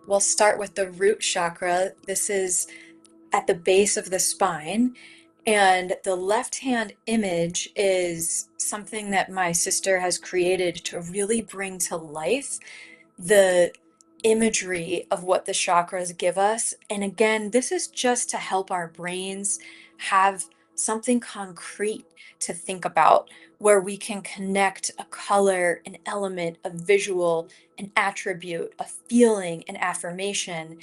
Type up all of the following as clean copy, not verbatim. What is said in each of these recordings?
We'll start with the root chakra. This is at the base of the spine. And the left hand image is something that my sister has created to really bring to life the imagery of what the chakras give us. And again, this is just to help our brains have something concrete to think about where we can connect a color, an element, a visual, an attribute, a feeling, an affirmation,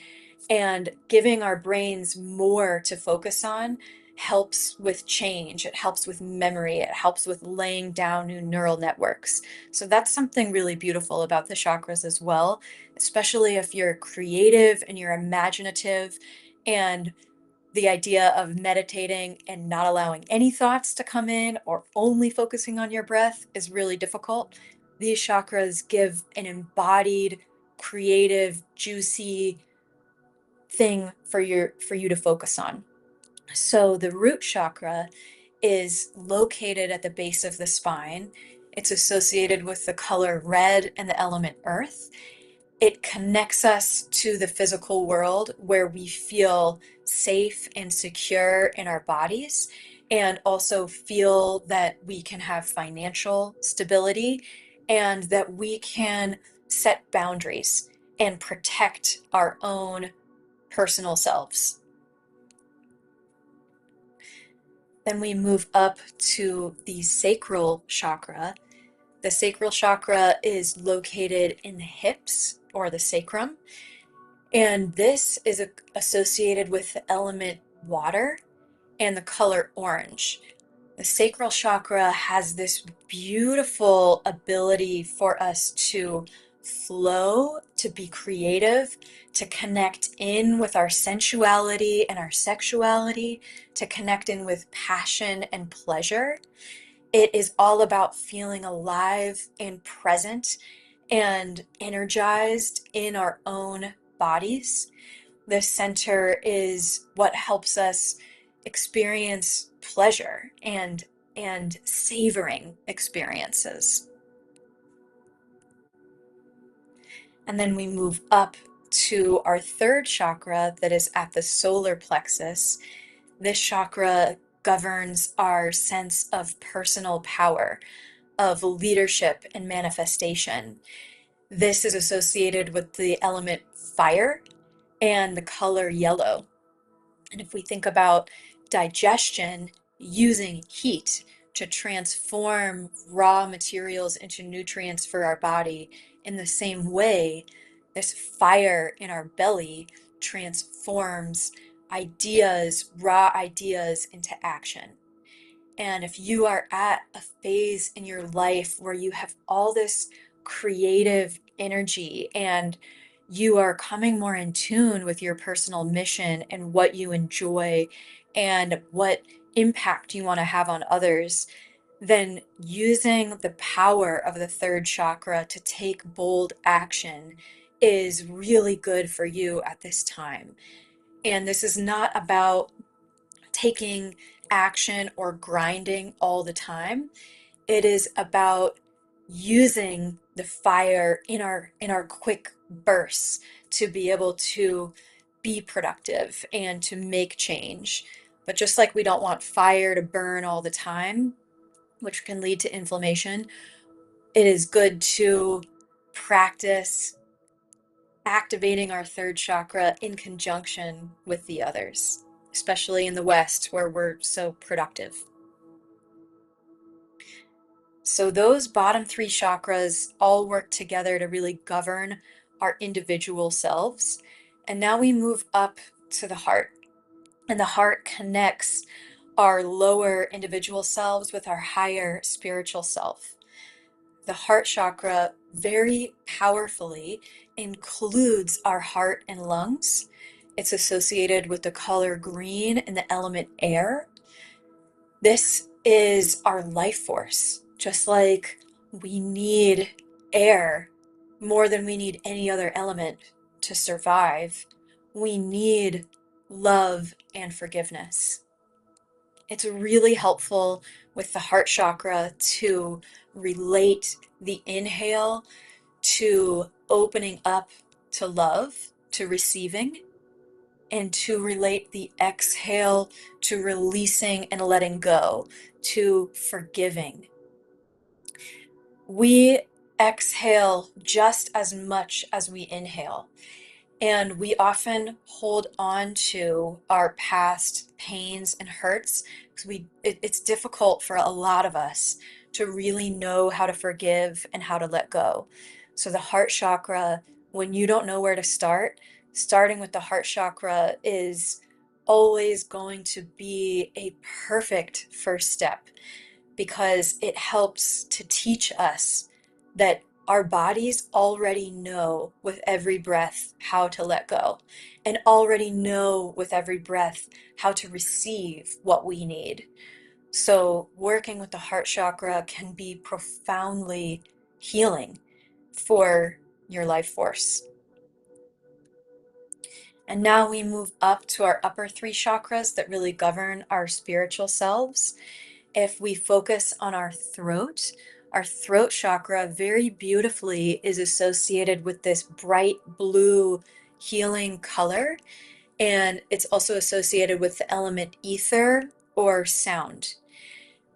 and giving our brains more to focus on helps with change. It helps with memory. It helps with laying down new neural networks. So that's something really beautiful about the chakras as well, especially if you're creative and you're imaginative, and the idea of meditating and not allowing any thoughts to come in or only focusing on your breath is really difficult. These chakras give an embodied, creative, juicy thing for you to focus on. So the root chakra is located at the base of the spine. It's associated with the color red and the element earth. It connects us to the physical world where we feel safe and secure in our bodies, and also feel that we can have financial stability and that we can set boundaries and protect our own personal selves. Then we move up to the sacral chakra. The sacral chakra is located in the hips or the sacrum, and this is associated with the element water and the color orange. The sacral chakra has this beautiful ability for us to flow, to be creative, to connect in with our sensuality and our sexuality, to connect in with passion and pleasure. It is all about feeling alive and present and energized in our own bodies. The center is what helps us experience pleasure and savoring experiences. And then we move up to our third chakra that is at the solar plexus. This chakra governs our sense of personal power, of leadership and manifestation. This is associated with the element fire and the color yellow. And if we think about digestion, using heat to transform raw materials into nutrients for our body, in the same way, this fire in our belly transforms ideas, raw ideas, into action. And if you are at a phase in your life where you have all this creative energy and you are coming more in tune with your personal mission and what you enjoy and what impact you want to have on others, then using the power of the third chakra to take bold action is really good for you at this time. And this is not about taking action or grinding all the time. It is about using the fire in our quick bursts to be able to be productive and to make change. But just like we don't want fire to burn all the time, which can lead to inflammation, it is good to practice activating our third chakra in conjunction with the others, especially in the West where we're so productive. So those bottom three chakras all work together to really govern our individual selves. And now we move up to the heart. And the heart connects our lower individual selves with our higher spiritual self. The heart chakra very powerfully includes our heart and lungs. It's associated with the color green and the element air. This is our life force. Just like we need air more than we need any other element to survive, we need love and forgiveness. It's really helpful with the heart chakra to relate the inhale to opening up to love, to receiving, and to relate the exhale to releasing and letting go, to forgiving. We exhale just as much as we inhale. And we often hold on to our past pains and hurts because it's difficult for a lot of us to really know how to forgive and how to let go. So the heart chakra, when you don't know where to start, starting with the heart chakra is always going to be a perfect first step because it helps to teach us that our bodies already know with every breath how to let go, and already know with every breath how to receive what we need. So, working with the heart chakra can be profoundly healing for your life force. And now we move up to our upper three chakras that really govern our spiritual selves. If we focus on our throat chakra very beautifully is associated with this bright blue healing color. And it's also associated with the element ether or sound.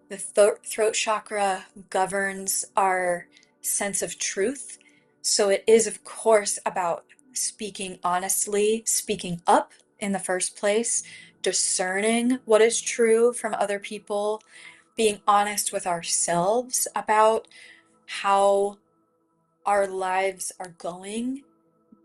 The throat chakra governs our sense of truth. So it is, of course, about speaking honestly, speaking up in the first place, discerning what is true from other people, being honest with ourselves about how our lives are going,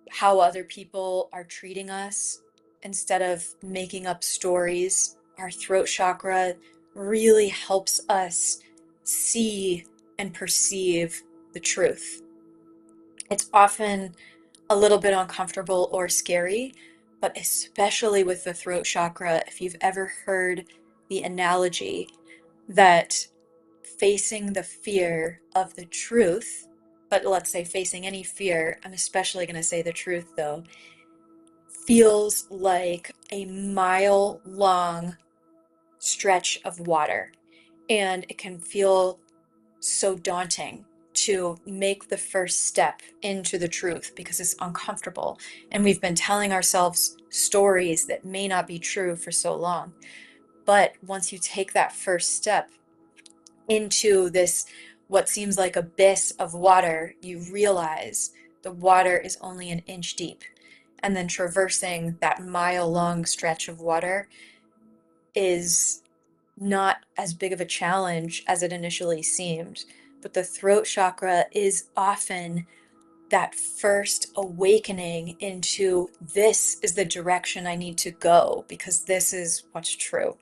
how other people are treating us, instead of making up stories. Our throat chakra really helps us see and perceive the truth. It's often a little bit uncomfortable or scary, but especially with the throat chakra, if you've ever heard the analogy that facing the fear of the truth, but let's say facing any fear, I'm especially going to say the truth though, feels like a mile long stretch of water. And it can feel so daunting to make the first step into the truth because it's uncomfortable. And we've been telling ourselves stories that may not be true for so long. But once you take that first step into this, what seems like abyss of water, you realize the water is only an inch deep. And then traversing that mile-long stretch of water is not as big of a challenge as it initially seemed. But the throat chakra is often that first awakening into this is the direction I need to go because this is what's true.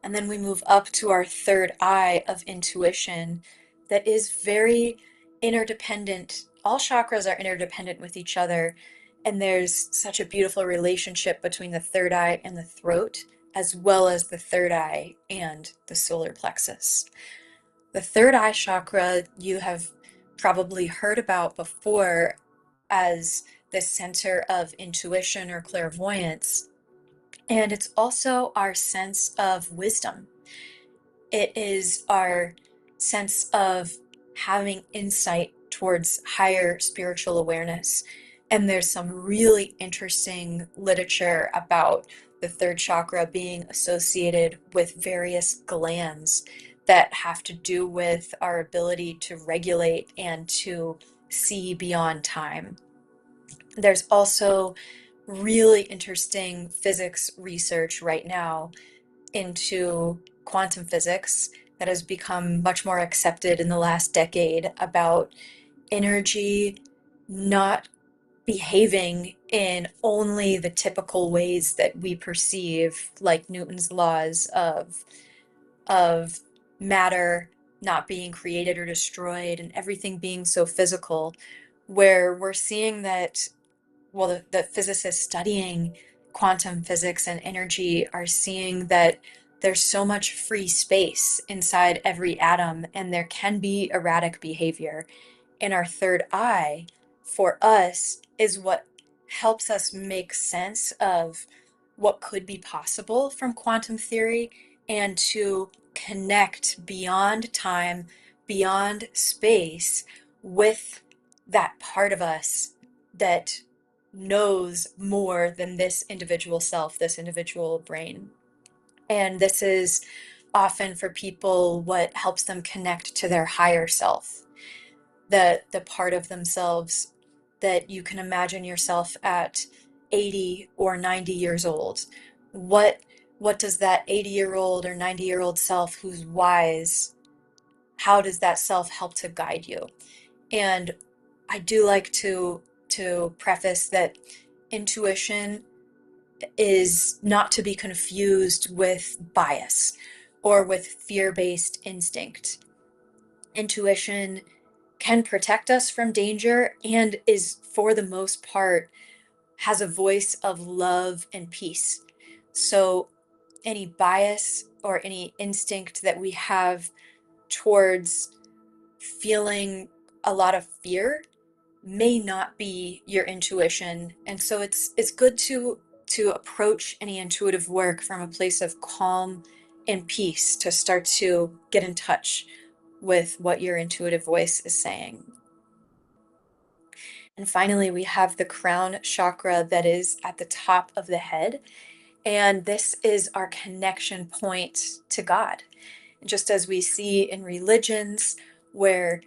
And then we move up to our third eye of intuition that is very interdependent. All chakras are interdependent with each other. And there's such a beautiful relationship between the third eye and the throat, as well as the third eye and the solar plexus. The third eye chakra you have probably heard about before as the center of intuition or clairvoyance. And it's also our sense of wisdom. It is our sense of having insight towards higher spiritual awareness. And there's some really interesting literature about the third chakra being associated with various glands that have to do with our ability to regulate and to see beyond time. There's also really interesting physics research right now into quantum physics that has become much more accepted in the last decade about energy not behaving in only the typical ways that we perceive, like Newton's laws of matter not being created or destroyed and everything being so physical, where we're seeing that, well, the physicists studying quantum physics and energy are seeing that there's so much free space inside every atom, and there can be erratic behavior. And our third eye, for us, is what helps us make sense of what could be possible from quantum theory and to connect beyond time, beyond space with that part of us that knows more than this individual self, this individual brain. And this is often for people what helps them connect to their higher self, the part of themselves that you can imagine yourself at 80 or 90 years old. What what does that 80-year-old or 90-year-old self who's wise, how does that self help to guide you? And I do like to preface that intuition is not to be confused with bias or with fear-based instinct. Intuition can protect us from danger and is, for the most part, has a voice of love and peace. So any bias or any instinct that we have towards feeling a lot of fear may not be your intuition. And so it's good to approach any intuitive work from a place of calm and peace to start to get in touch with what your intuitive voice is saying. And finally, we have the crown chakra that is at the top of the head. And this is our connection point to God. Just as we see in religions where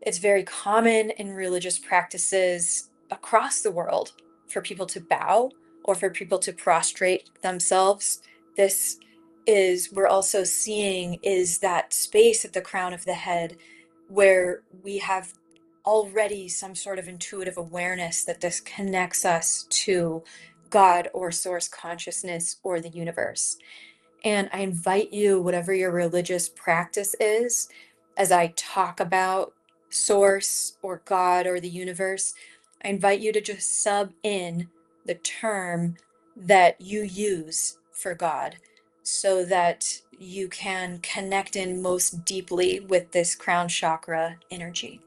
it's very common in religious practices across the world for people to bow or for people to prostrate themselves. This is, we're also seeing, is that space at the crown of the head where we have already some sort of intuitive awareness that this connects us to God or source consciousness or the universe. And I invite you, whatever your religious practice is, as I talk about source or God or the universe, I invite you to just sub in the term that you use for God so that you can connect in most deeply with this crown chakra energy.